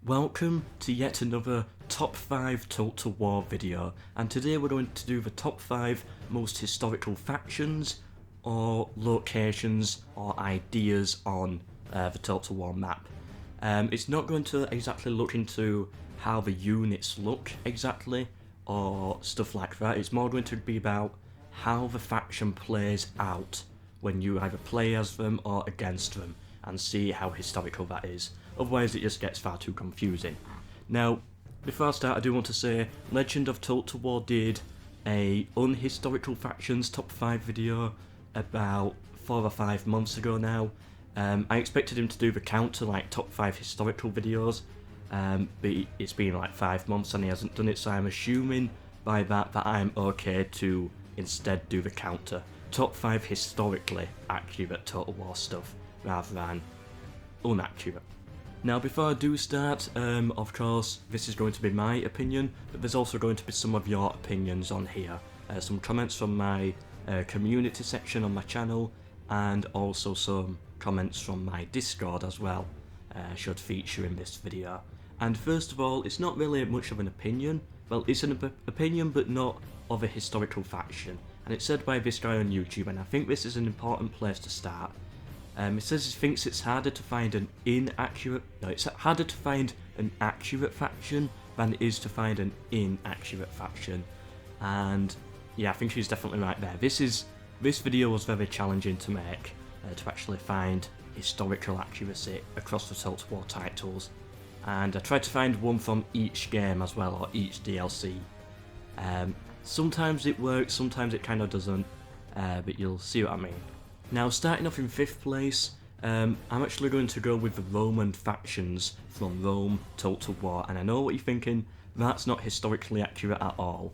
Welcome to yet another top 5 Total War video, and today we're going to do the top 5 most historical factions or locations or ideas on the Total War map. It's not going to exactly look into how the units look exactly or stuff like that. It's more going to be about how the faction plays out when you either play as them or against them, and see how historical that is. Otherwise it just gets far too confusing. Now, before I start, I do want to say Legend of Total War did a Unhistorical Factions top 5 video about 4 or 5 months ago now. I expected him to do the count to like top 5 historical videos, but it's been like 5 months and he hasn't done it, so I'm assuming by that I'm okay to instead do the counter. Top 5 historically accurate Total War stuff rather than inaccurate. Now, before I do start, of course, this is going to be my opinion, but there's also going to be some of your opinions on here. Some comments from my community section on my channel, and also some comments from my Discord as well, should feature in this video. And first of all, it's not really much of an opinion. Well, it's an opinion, but not of a historical faction. And it's said by this guy on YouTube, and I think this is an important place to start. It says he thinks it's harder to find it's harder to find an accurate faction than it is to find an inaccurate faction. And yeah, I think he's definitely right there. This video was very challenging to make, to actually find historical accuracy across the Total War titles. And I tried to find one from each game as well, or each DLC. Sometimes it works, sometimes it kind of doesn't, but you'll see what I mean. Now, starting off in 5th place, I'm actually going to go with the Roman factions from Rome Total War, and I know what you're thinking, that's not historically accurate at all.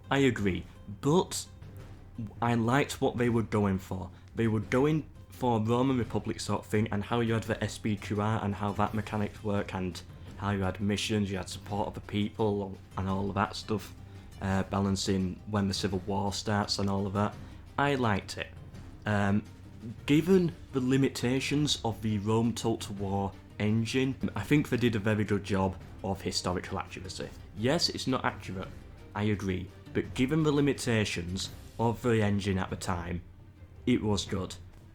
I agree, but I liked what they were going for. They were going for Roman Republic sort of thing, and how you had the SBQR and how that mechanics work, and how you had missions, you had support of the people, and all of that stuff, balancing when the Civil War starts and all of that. I liked it. Given the limitations of the Rome Total War engine, I think they did a very good job of historical accuracy. Yes, it's not accurate, I agree, but given the limitations of the engine at the time, it was good.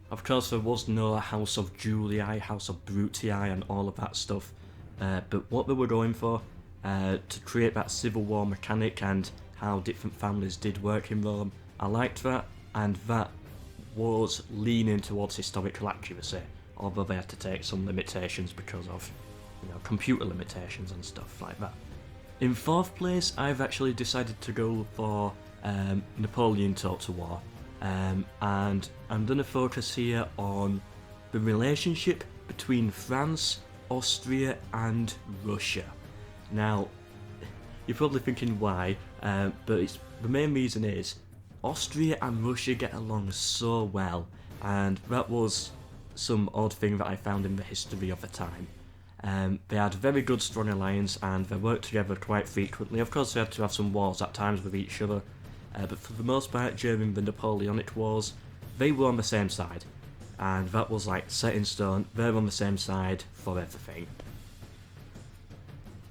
Of course, there was no House of Julii, House of Brutii and all of that stuff, but what they were going for, to create that Civil War mechanic and how different families did work in Rome, I liked that, and that was leaning towards historical accuracy, although they had to take some limitations because of, computer limitations and stuff like that. In 4th place, I've actually decided to go for Napoleon Total War, and I'm going to focus here on the relationship between France, Austria and Russia. Now, you're probably thinking why, but the main reason is Austria and Russia get along so well, and that was some odd thing that I found in the history of the time. They had a very good strong alliance and they worked together quite frequently. Of course they had to have some wars at times with each other, but for the most part during the Napoleonic Wars they were on the same side, and that was like set in stone. They're on the same side for everything.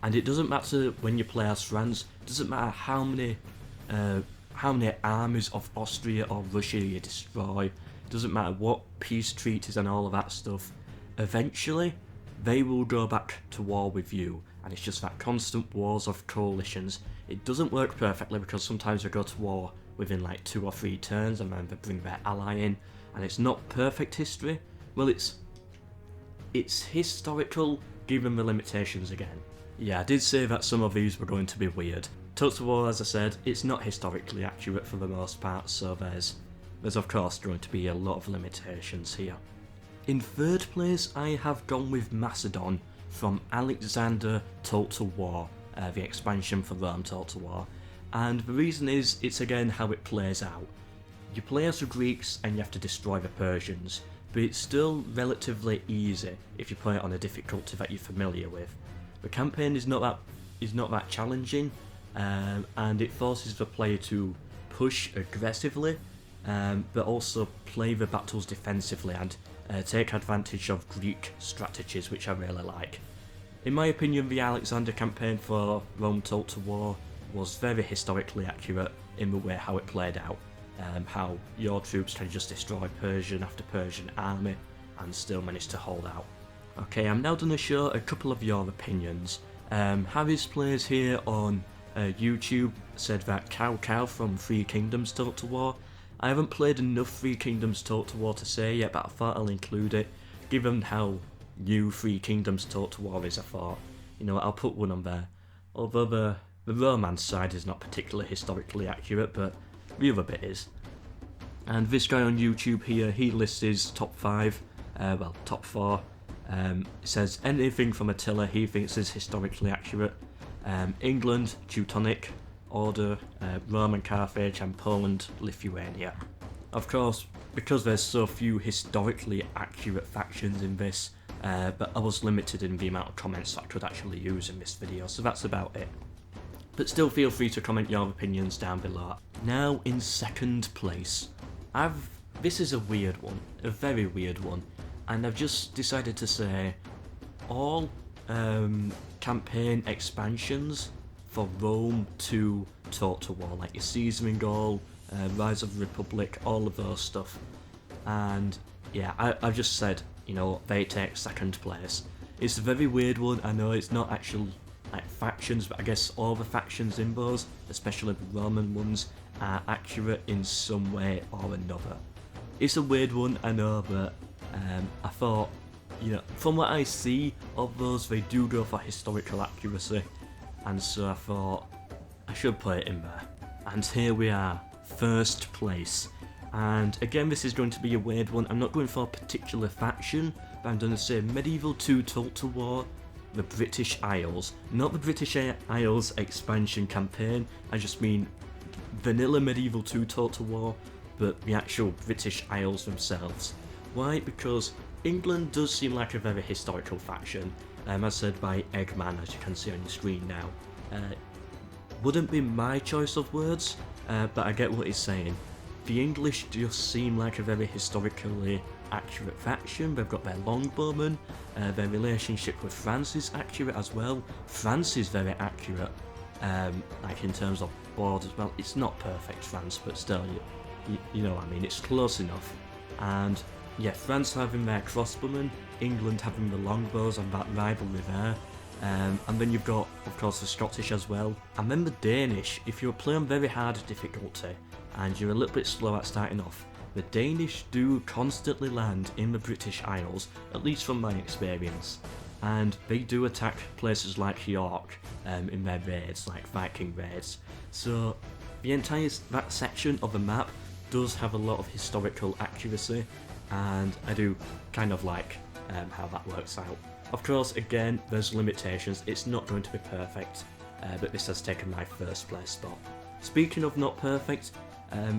And it doesn't matter when you play as France, it doesn't matter how many armies of Austria or Russia you destroy, it doesn't matter what peace treaties and all of that stuff, eventually they will go back to war with you, and it's just that constant wars of coalitions. It doesn't work perfectly because sometimes they go to war within like 2 or 3 turns and then they bring their ally in, and it's not perfect history. Well, it's historical given the limitations again. Yeah, I did say that some of these were going to be weird. Total War, as I said, it's not historically accurate for the most part, so there's of course going to be a lot of limitations here. In 3rd place, I have gone with Macedon from Alexander Total War, the expansion for Rome Total War, and the reason is, it's again how it plays out. You play as the Greeks and you have to destroy the Persians, but it's still relatively easy if you play it on a difficulty that you're familiar with. The campaign is not that challenging, and it forces the player to push aggressively, but also play the battles defensively and take advantage of Greek strategies, which I really like. In my opinion, the Alexander campaign for Rome Total War was very historically accurate in the way how it played out. How your troops can just destroy Persian after Persian army and still manage to hold out. Okay, I'm now going to show a couple of your opinions. Harry's Plays here on YouTube said that Cow from Three Kingdoms Total War. I haven't played enough Three Kingdoms Total War to say yet, but I thought I'll include it. Given how new Three Kingdoms Total War is, I thought, you know, I'll put one on there. Although the romance side is not particularly historically accurate, but the other bit is. And this guy on YouTube here, he lists his top 5, top 4. It says anything from Attila he thinks is historically accurate. England, Teutonic Order, Rome and Carthage, and Poland, Lithuania. Of course, because there's so few historically accurate factions in this, but I was limited in the amount of comments I could actually use in this video, so that's about it. But still feel free to comment your opinions down below. Now in second place, this is a weird one, a very weird one, and I've just decided to say all campaign expansions for Rome to Total War, like your Caesar in Gaul, Rise of the Republic, all of those stuff. And yeah, I've just said, you know, they take second place. It's a very weird one. I know it's not actual like factions, but I guess all the factions in those, especially the Roman ones, are accurate in some way or another. It's a weird one, I know, but I thought, you know, from what I see of those, they do go for historical accuracy, and so I thought I should put it in there. And here we are, first place. And again, this is going to be a weird one. I'm not going for a particular faction, but I'm going to say Medieval 2 Total War, the British Isles. Not the British Isles expansion campaign, I just mean vanilla Medieval 2 Total War, but the actual British Isles themselves. Why? Because England does seem like a very historical faction, as said by Eggman, as you can see on your screen now. Wouldn't be my choice of words, but I get what he's saying. The English just seem like a very historically accurate faction. They've got their longbowmen, their relationship with France is accurate as well. France is very accurate, like in terms of borders. Well, it's not perfect France, but still, you know what I mean, it's close enough. And yeah, France having their crossbowmen, England having the longbows and that rivalry there. And then you've got, of course, the Scottish as well. And then the Danish, if you're playing very hard difficulty and you're a little bit slow at starting off, the Danish do constantly land in the British Isles, at least from my experience. And they do attack places like York in their raids, like Viking raids. So the entire that section of the map does have a lot of historical accuracy, and I do kind of like how that works out. Of course, again, there's limitations. It's not going to be perfect, but this has taken my first place spot. Speaking of not perfect,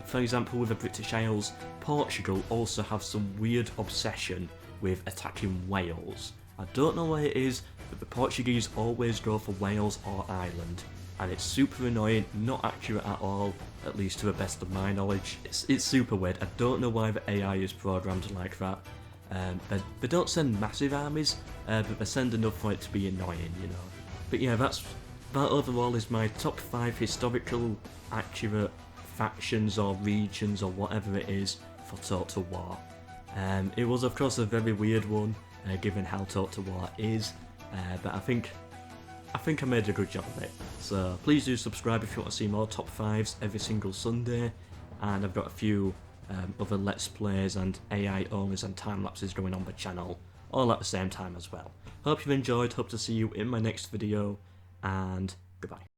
for example, with the British Isles, Portugal also have some weird obsession with attacking Wales. I don't know why it is, but the Portuguese always go for Wales or Ireland, and it's super annoying, not accurate at all, at least to the best of my knowledge. It's super weird. I don't know why the AI is programmed like that. They don't send massive armies, but they send enough for it to be annoying, you know. But yeah, that overall is my top 5 historical accurate factions or regions or whatever it is for Total War. It was of course a very weird one, given how Total War is, but I think I made a good job of it. So please do subscribe if you want to see more top 5s every single Sunday, and I've got a few other Let's Plays and AI onlys and time lapses going on the channel, all at the same time as well. Hope you've enjoyed, hope to see you in my next video, and goodbye.